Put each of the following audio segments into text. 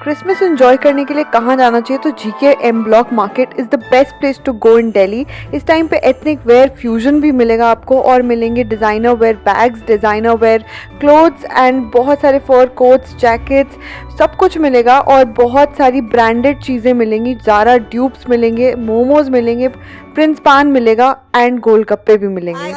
Christmas enjoy करने के लिए कहाँ जाना चाहिए? तो GK M block market is the best place to go in Delhi. इस टाइम पे एथनिक वेयर फ्यूजन भी मिलेगा आपको और मिलेंगे designer wear bags, designer wear clothes and बहुत सारे फर कोट्स, जैकेट्स, सब कुछ मिलेगा और बहुत सारी ब्रांडेड चीज़ें मिलेंगी। ज़ारा ड्यूब्स मिलेंगे, मोमोज मिलेंगे, प्रिंस पान मिलेगा एंड गोलगप्पे भी मिलेंगे।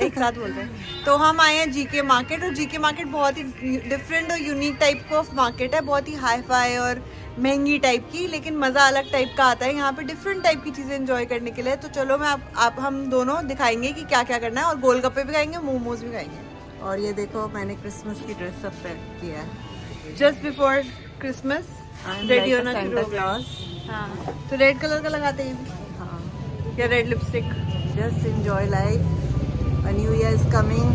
एक साथ बोल रहे हैं। तो हम आए हैं जीके मार्केट और जीके मार्केट बहुत ही डिफरेंट और यूनिक टाइप ऑफ मार्केट है, बहुत ही हाई फाई और महंगी टाइप की, लेकिन मज़ा अलग टाइप का आता है यहाँ पे डिफरेंट टाइप की चीज़ें एंजॉय करने के लिए। तो चलो मैं आप हम दोनों दिखाएंगे कि क्या क्या करना है और गोलगप्पे भी खाएंगे, मोमोज भी खाएंगे। और ये देखो मैंने क्रिसमस की ड्रेस सब पहन किया है जस्ट बिफोर क्रिसमस, रेडी होना शुरू हो गया। हाँ तो रेड कलर का लगाते हैं। हाँ या red lipstick. Just enjoy life, a new year is coming,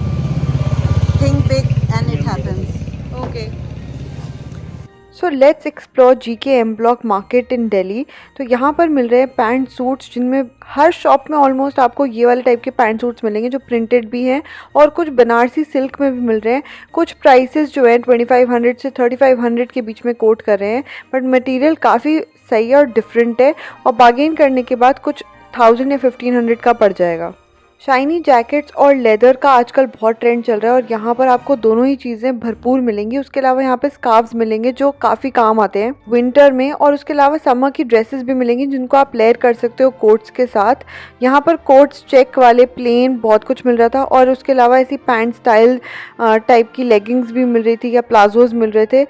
think big and it happens. Okay. So let's explore GK M block market in Delhi. तो यहाँ पर मिल रहे हैं पैंट सूट्स, जिनमें हर शॉप में ऑलमोस्ट आपको ये वाले टाइप के पैंट सूट्स मिलेंगे जो प्रिंटेड भी हैं और कुछ बनारसी सिल्क में भी मिल रहे हैं। कुछ प्राइसेस जो हैं 2500 से 3500 के बीच में कोट कर रहे हैं, बट मटेरियल काफ़ी सही है और डिफरेंट है और बार्गेन करने के बाद कुछ 1000 या 1500 का पड़ जाएगा। शाइनी जैकेट्स और लेदर का आजकल बहुत ट्रेंड चल रहा है और यहाँ पर आपको दोनों ही चीज़ें भरपूर मिलेंगी। उसके अलावा यहाँ पे स्कार्फ्स मिलेंगे जो काफ़ी काम आते हैं विंटर में, और उसके अलावा समर की ड्रेसेस भी मिलेंगी जिनको आप लेयर कर सकते हो कोट्स के साथ। यहाँ पर कोट्स चेक वाले प्लेन बहुत कुछ मिल रहा था और उसके अलावा ऐसी पैंट स्टाइल टाइप की लेगिंग्स भी मिल रही थी या प्लाजोज मिल रहे थे।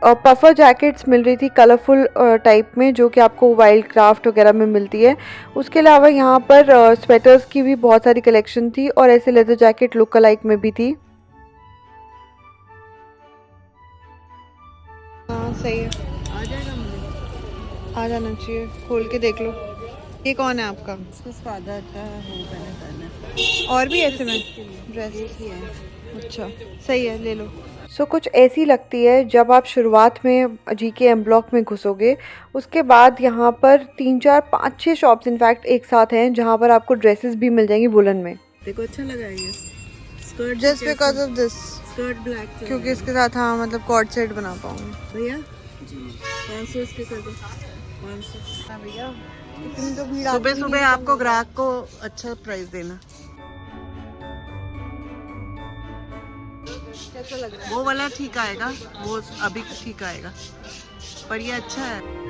पफर जैकेट्स मिल रही थी कलरफुल टाइप में, जो कि आपको वाइल्ड क्राफ्ट वगैरह में मिलती है। उसके अलावा यहाँ पर स्वेटर्स की भी बहुत सारी कलेक्शन थी और ऐसे लेदर जैकेट लुक अलाइक में भी थी। हाँ सही है, आ जाएगा मुझे, आ जाना चाहिए, खोल के देख लो। ये कौन है आपका? फादर का हो पहले और भी ऐसे में ड्रेस ही है। अच्छा सही है, ले लो। सो कुछ ऐसी लगती है जब आप शुरुआत में जीके एम ब्लॉक में घुसोगे। उसके बाद यहाँ पर 3 4 5 6 शॉप्स इनफैक्ट एक साथ हैं जहाँ पर आपको ड्रेसेस भी मिल जाएंगी वुलन में। देखो अच्छा लगा है ये skirt, just because of this, skirt black, क्योंकि इसके साथ हाँ मतलब कॉर्ड सेट बना पाऊंगी। भैया 500 इसके कर दो, 500। हाँ भैया, इतनी तो भीड़ सुबह सुबह आपको ग्राहक को अच्छा प्राइस देना। कैसा लग रहा है? वो वाला ठीक आएगा, वो अभी ठीक आएगा, पर ये अच्छा है।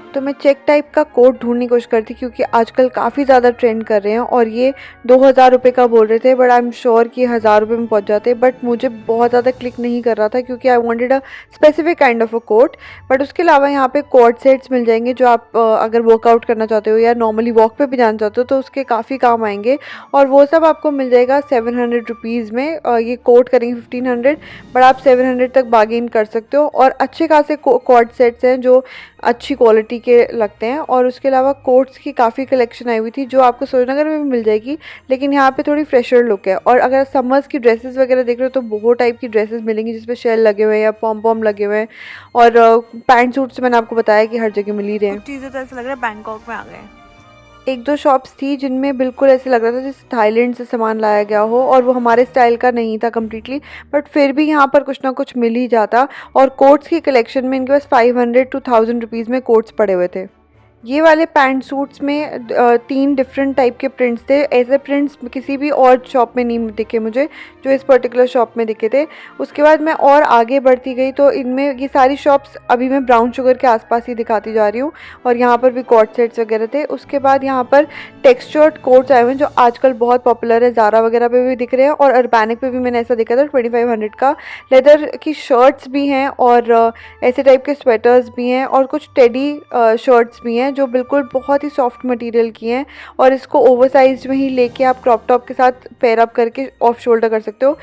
तो मैं चेक टाइप का कोट ढूंढने की कोशिश करती क्योंकि आजकल काफ़ी ज़्यादा ट्रेंड कर रहे हैं और ये 2000 रुपये का बोल रहे थे, बट आई एम श्योर कि 1000 रुपये में पहुंच जाते, बट मुझे बहुत ज़्यादा क्लिक नहीं कर रहा था क्योंकि I wanted a specific kind of a coat. But उसके अलावा यहाँ पे कोट सेट्स मिल जाएंगे जो आप अगर वर्कआउट करना चाहते हो या नॉर्मली वॉक पे भी जाना चाहते हो तो उसके काफ़ी काम आएंगे, और वो सब आपको मिल जाएगा 700 रुपीज़ में। ये कोट करेंगे 1500, बट आप 700 तक बार्गेन कर सकते हो और अच्छे खासे कोट सेट्स हैं जो अच्छी क्वालिटी के लगते हैं। और उसके अलावा कोट्स की काफ़ी कलेक्शन आई हुई थी जो आपको सूर्यनगर में भी मिल जाएगी, लेकिन यहाँ पे थोड़ी फ्रेशर लुक है। और अगर समर्स की ड्रेसेस वगैरह देख रहे हो तो बहुत टाइप की ड्रेसेस मिलेंगी जिसपे शेल लगे हुए हैं या पॉम पॉम लगे हुए हैं, और पैंट सूट्स मैंने आपको बताया कि हर जगह मिल ही रहे हैं। चीज़ें तो ऐसा लग रहा है बैंकॉक में आ गए। एक दो शॉप्स थी जिनमें बिल्कुल ऐसे लग रहा था जैसे थाईलैंड से सामान लाया गया हो, और वो हमारे स्टाइल का नहीं था कम्प्लीटली, बट फिर भी यहाँ पर कुछ ना कुछ मिल ही जाता। और कोट्स की कलेक्शन में इनके पास 500 to 1000 रुपीज़ में कोट्स पड़े हुए थे। ये वाले पैंट सूट्स में 3 डिफरेंट टाइप के प्रिंट्स थे। ऐसे प्रिंट्स किसी भी और शॉप में नहीं दिखे मुझे जो इस पर्टिकुलर शॉप में दिखे थे। उसके बाद मैं और आगे बढ़ती गई तो इनमें ये सारी शॉप्स अभी मैं ब्राउन शुगर के आसपास ही दिखाती जा रही हूँ, और यहाँ पर भी कॉट सेट्स वगैरह थे। उसके बाद यहाँ पर टेक्सचर्ड कोट्स आए हुए हैं जो आजकल बहुत पॉपुलर है, ज़ारा वगैरह पे भी दिख रहे हैं और अर्बैनिक पे भी मैंने ऐसा देखा था 2500 का। लेदर की शर्ट्स भी हैं और ऐसे टाइप के स्वेटर्स भी हैं और कुछ टेडी शर्ट्स भी हैं जो बिल्कुल बहुत ही सॉफ्ट मटेरियल की हैं, और इसको ओवरसाइज में ही लेके आप क्रॉप टॉप के साथ पेयर अप करके ऑफ शोल्डर कर सकते हो।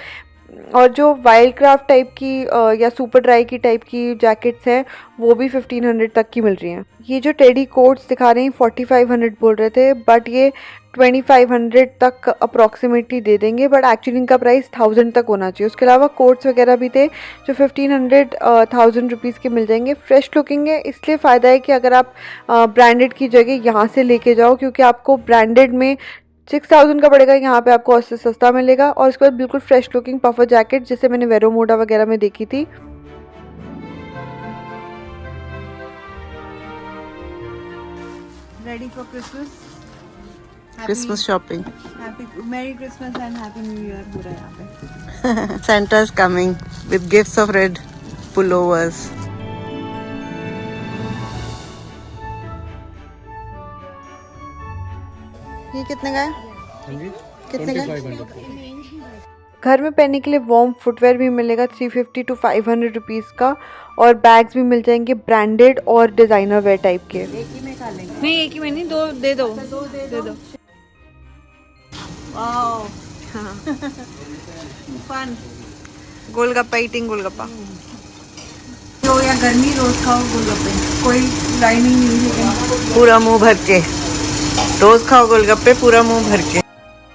और जो वाइल्ड क्राफ्ट टाइप की या सुपर ड्राई की टाइप की जैकेट्स हैं वो भी 1500 तक की मिल रही हैं। ये जो टेडी कोट्स दिखा रहे हैं 4500 बोल रहे थे, बट ये 2500 तक अप्रॉक्सीमेटली दे देंगे, बट एक्चुअली इनका प्राइस 1000 तक होना चाहिए। उसके अलावा कोट्स वगैरह भी थे जो 1500 1000 रुपीज़ के मिल जाएंगे। फ्रेश लुकिंग है, इसलिए फ़ायदा है कि अगर आप ब्रांडेड की जगह यहाँ से लेके जाओ, क्योंकि आपको ब्रांडेड में 6000 का पड़ेगा यहाँ पे आपको, उससे सस्ता मिलेगा। और उसके बाद बिल्कुल फ्रेश लुकिंग पफर जैकेट जैसे मैंने वेरोमोडा वगैरह में देखी थी। Ready for Christmas, Christmas shopping. Happy मेरी Christmas and happy new year हो रहा है यहाँ पे। Santa is coming with gifts of red pullovers. ये कितने का है? कितने का? घर में पहनने के लिए वार्म फुटवेयर भी मिलेगा 350 to 500 रुपीज़ का, और बैग्स भी मिल जाएंगे ब्रांडेड और डिज़ाइनर वेयर टाइप के। एक ही में खा लेंगे। नहीं एक ही में नहीं, दो दे दो, दे दो। वाओ हाँ फन। गोलगप्पा, ईटिंग गोलगप्पा। तो या गर्मी रोज खाओ गोलगप्पे, कोई लाइनिंग नहीं है। पूरा मुंह भर के रोज खाओ गोलगप्पे, पूरा मुंह भर के।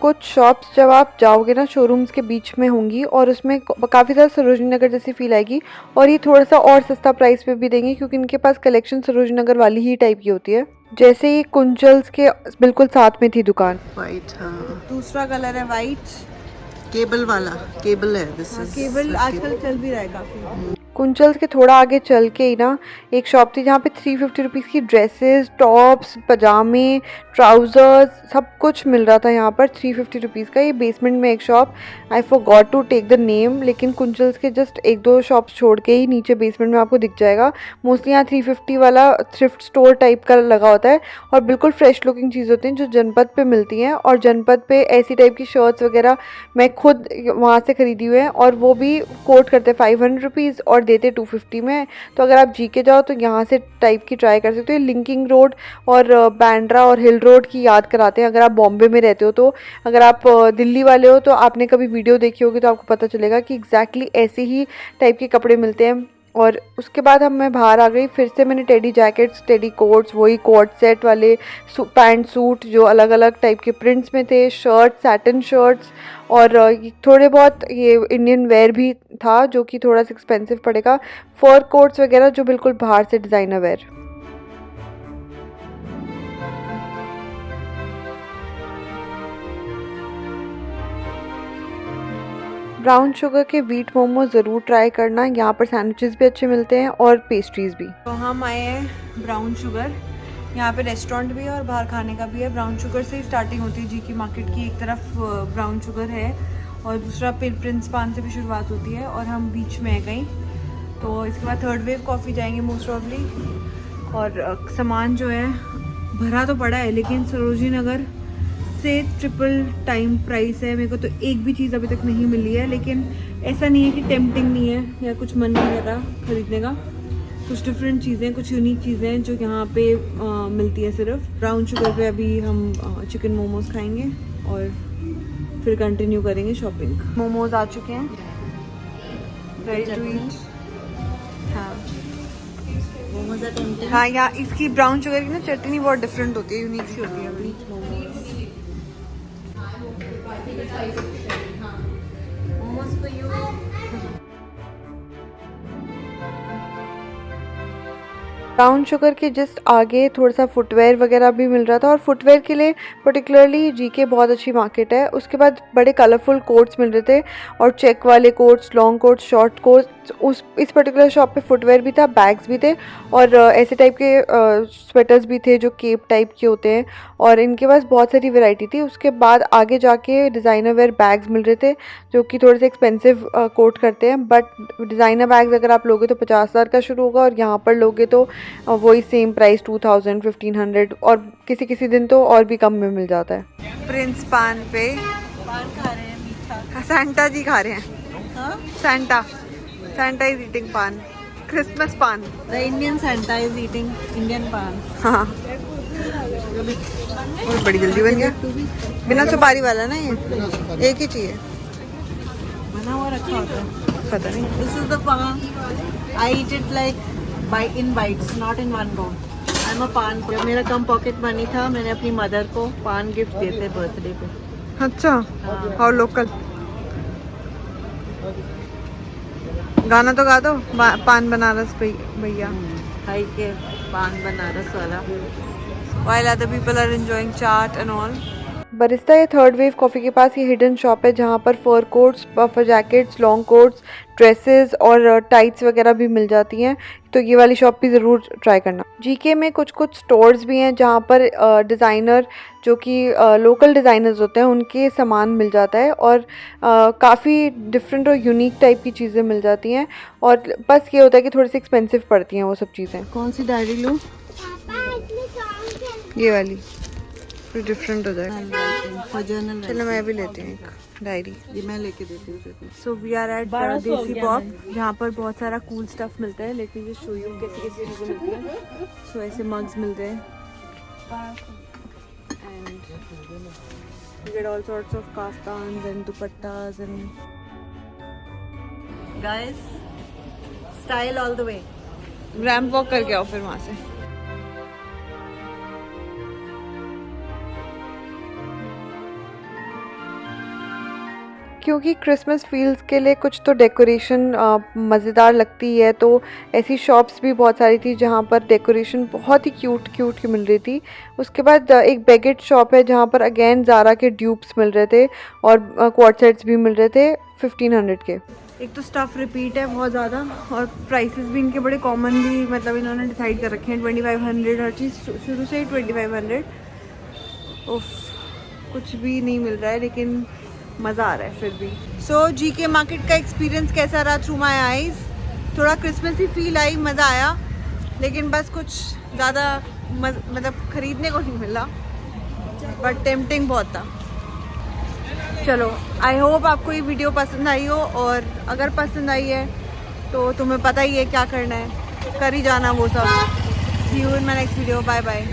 कुछ शॉप्स जब आप जाओगे ना शोरूम्स के बीच में होंगी, और उसमें काफ़ी ज़्यादा सरोजनी नगर जैसी फील आएगी, और ये थोड़ा सा और सस्ता प्राइस पे भी देंगे क्योंकि इनके पास कलेक्शन सरोजनी नगर वाली ही टाइप की होती है। जैसे ये कुंचल्स के बिल्कुल साथ में थी दुकान। वाइट, हाँ दूसरा कलर है वाइट, केबल वाला, केबल है दिस इज। केबल आजकल चल भी रहा है काफी। कुंचल्स के थोड़ा आगे चल के ही ना एक शॉप थी जहाँ पे 350 रुपीज़ की ड्रेसेस, टॉप्स, पजामे, ट्राउज़र्स सब कुछ मिल रहा था यहाँ पर 350 रुपीज़ का। ये बेसमेंट में एक shop, I forgot to take the name, लेकिन कुंचल्स के जस्ट एक दो शॉप्स छोड़ के ही नीचे बेसमेंट में आपको दिख जाएगा। मोस्टली यहाँ 350 वाला थ्रिफ्ट स्टोर टाइप का लगा होता है, और बिल्कुल फ्रेश लुकिंग चीज़ होती हैं जो जनपद पे मिलती हैं। और जनपद पे ऐसी टाइप की शर्ट्स वगैरह मैं खुद वहाँ से ख़रीदी हुई हैं, और वो भी कोट करते 500 रुपीज़ और देते 250 में। तो अगर आप जीके जाओ तो यहाँ से टाइप की ट्राई कर सकते हो। लिंकिंग रोड और बैंड्रा और हिल रोड की याद कराते हैं अगर आप बॉम्बे में रहते हो तो। अगर आप दिल्ली वाले हो तो आपने कभी वीडियो देखी होगी तो आपको पता चलेगा कि एग्जैक्टली ऐसे ही टाइप के कपड़े मिलते हैं। और उसके बाद मैं बाहर आ गई, फिर से मैंने टेडी जैकेट्स, टेडी कोट्स, वही कोट सेट वाले पैंट सूट जो अलग अलग टाइप के प्रिंट्स में थे, शर्ट, सैटिन शर्ट्स, और थोड़े बहुत ये इंडियन वेयर भी था जो कि थोड़ा सा एक्सपेंसिव पड़ेगा, फर कोट्स वगैरह जो बिल्कुल बाहर से डिज़ाइनर वेयर। ब्राउन शुगर के व्हीट मोमो ज़रूर ट्राई करना, यहाँ पर सैंडविचेस भी अच्छे मिलते हैं और पेस्ट्रीज़ भी। तो हम आए हैं ब्राउन शुगर, यहाँ पे रेस्टोरेंट भी है और बाहर खाने का भी है। ब्राउन शुगर से ही स्टार्टिंग होती है, जीके मार्केट की एक तरफ ब्राउन शुगर है और दूसरा प्रिंस पान से भी शुरुआत होती है, और हम बीच में है कहीं। तो इसके बाद थर्ड वेव कॉफ़ी जाएंगे मोस्ट प्रॉब्ली। और सामान जो है भरा तो पड़ा है, लेकिन सरोजनी नगर से ट्रिपल टाइम प्राइस है। मेरे को तो एक भी चीज़ अभी तक नहीं मिली है, लेकिन ऐसा नहीं है कि टेम्पटिंग नहीं है या कुछ मन नहीं कर रहा खरीदने का। कुछ डिफरेंट चीज़ें, कुछ यूनिक चीज़ें जो यहाँ पे मिलती है सिर्फ। ब्राउन शुगर पे अभी हम चिकन मोमोज खाएंगे और फिर कंटिन्यू करेंगे शॉपिंग। मोमोज आ चुके हैं, रेडी टू ईट। हाँ हाँ, यहाँ इसकी ब्राउन शुगर की ना चटनी बहुत डिफरेंट होती है, यूनिक सी होती है। ब्राउन शुगर के जस्ट आगे थोड़ा सा फुटवेयर वगैरह भी मिल रहा था, और फुटवेयर के लिए पर्टिकुलरली जीके बहुत अच्छी मार्केट है। उसके बाद बड़े कलरफुल कोट्स मिल रहे थे, और चेक वाले quotes, long quotes, short quotes. इस पर्टिकुलर शॉप पे फुटवेयर भी था, बैग्स भी थे, और ऐसे टाइप के स्वेटर्स भी थे जो केप टाइप के होते हैं, और इनके पास बहुत सारी वैरायटी थी। उसके बाद आगे जाके डिज़ाइनर वेयर बैग्स मिल रहे थे जो कि थोड़े से एक्सपेंसिव कोट करते हैं, बट डिज़ाइनर बैग्स अगर आप लोगे तो 50,000 का शुरू होगा, और यहाँ पर लोगे तो वही सेम प्राइस 2000, 1500, और किसी किसी दिन तो और भी कम में मिल जाता है। प्रिंस पान पे पान खा रहे हैं मीठा। सैंटा जी खा रहे हैं। हाँ? Santa is eating pan, Christmas pan। The Indian Santa is eating Indian pan। हाँ, और बड़ी जल्दी बन गया। बिना सुपारी वाला ना, ये एक ही चाहिए, बना हुआ रखा होता है। पता नहीं। This is the pan. I eat it like in bites, not in one go. I'm a pan। जब मेरा कम पॉकेट मनी था, मैंने अपनी मदर को पान गिफ्ट दिए थे बर्थडे पे। अच्छा, और लोकल गाना तो गा दो, पान बनारस भैया। खाई के पान बनारस वाला। While other people are enjoying chaat and all, Barista या थर्ड वेव कॉफ़ी के पास ये हिडन शॉप है जहाँ पर fur coats, puffer jackets, long coats, dresses और टाइट्स वगैरह भी मिल जाती हैं, तो ये वाली शॉप भी ज़रूर ट्राई करना। जीके में कुछ स्टोर्स भी हैं जहाँ पर डिज़ाइनर जो कि लोकल डिज़ाइनर्स होते हैं उनके सामान मिल जाता है और काफ़ी डिफरेंट और यूनिक टाइप की चीज़ें मिल जाती हैं, और बस ये होता है कि थोड़ी सी एक्सपेंसिव पड़ती हैं वो सब चीज़ें। कौन सी डायरी लूँ? ये वाली फिर डिफरेंट हो जाएगा। चलो मैं भी लेती हूँ एक डायरी। ये मैं लेके देती हूँ। सो वी आर एट देसी पॉप जहाँ पर बहुत सारा कूल स्टफ मिलता है। Let me just show you कैसी कैसी चीज़ें मिलती हैं। सो ऐसे मग्स मिलते हैं and you get all sorts of kaftans and dupattas and guys style all the way. Ramp walk करके आओ फिर वहाँ से। क्योंकि क्रिसमस फील्स के लिए कुछ तो डेकोरेशन मज़ेदार लगती है, तो ऐसी शॉप्स भी बहुत सारी थी जहाँ पर डेकोरेशन बहुत ही क्यूट की मिल रही थी। उसके बाद एक बैगेट शॉप है जहाँ पर अगेन ज़ारा के ड्यूप्स मिल रहे थे और क्वाड सेट्स भी मिल रहे थे 1500 के। एक तो स्टफ रिपीट है बहुत ज़्यादा और प्राइसेस भी इनके बड़े कॉमनली मतलब इन्होंने डिसाइड कर रखे हैं 2500, हर चीज़ शुरू से ही 2500। उफ, कुछ भी नहीं मिल रहा है लेकिन मज़ा आ रहा है फिर भी। सो जीके मार्केट का एक्सपीरियंस कैसा रहा थ्रू माई आईज? थोड़ा क्रिसमस ही फील आई, मज़ा आया, लेकिन बस कुछ ज़्यादा मतलब ख़रीदने को नहीं मिला, बट टेम्पटिंग बहुत था। चलो आई होप आपको ये वीडियो पसंद आई हो, और अगर पसंद आई है तो तुम्हें पता ही है क्या करना है, कर ही जाना वो सब। See you in my next video, bye bye.